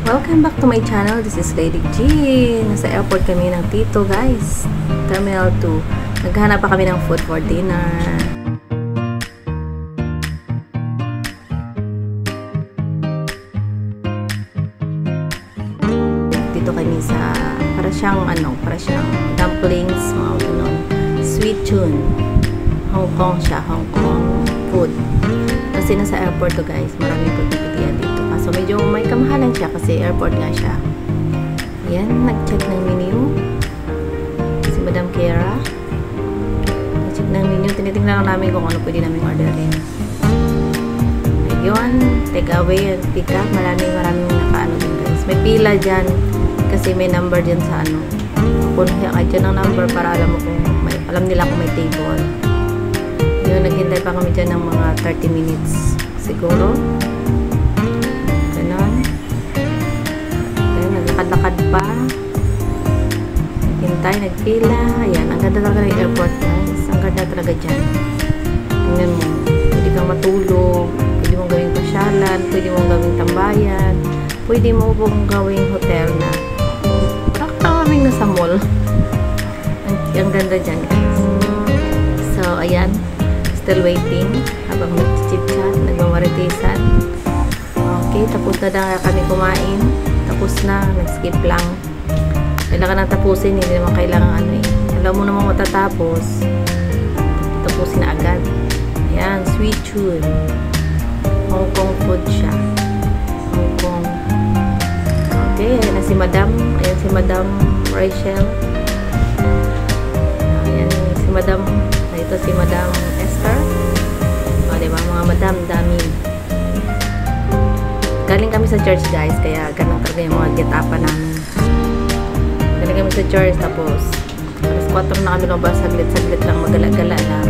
Welcome back to my channel. This is Lady G. Nasa airport kami ng Tito, guys. Terminal 2. Naghahanap pa kami ng food for dinner. Dito kami sa para siyang dumplings, mga ganun. Sweet tune. Hong Kong siya, Hong Kong food. Kasi nasa airport to, guys. Maraming pagpipilian dito. So, medyo may kamahalan siya kasi airport nga siya. Ayan, nag-check ng menu. Si Madam Kara. Nag-check ng menu. Tinitingnan lang namin kung ano pwede namin orderin. Ayun, take away and pick up. Maraming nakaano din, guys. May pila dyan kasi may number dyan sa ano. Punta ka dyan ng number para alam nila kung may table. Yun, naghintay pa kami dyan ng mga 30 minutes siguro. Nagkakad-lakad pa, naghintay, nagpila. Ayan, ang ganda talaga ng airport, guys. Ang ganda talaga dyan. Tingnan mo, pwede kang matulog, pwede mong gawing pasyalan, pwede mong gawing tambayan, pwede mo pong gawing hotel na kaming nasa mall. Ang ganda dyan, guys. So, ayan, still waiting habang nag-chit-chat, nagmamaritisan. Okay, tapos na kami kumain. Tapos na, nag-skip lang. Kailangan nang tapusin, hindi naman kailangan alam mo naman matatapos. Tapusin na agad. Ayan, sweet tune. Hong Kong food siya. Hong Kong. Okay, ayan na si Madam. Ayan si Madam Rachel. Ayan si Madam. Ito si Madam Esther. O, diba, mga Madam, dami. Galing kami sa church, guys, kaya ganun talaga yung mga get-upan namin. Galing kami sa church, tapos alas 4 na kami lumabas, saglit-saglit lang, magala-gala lang.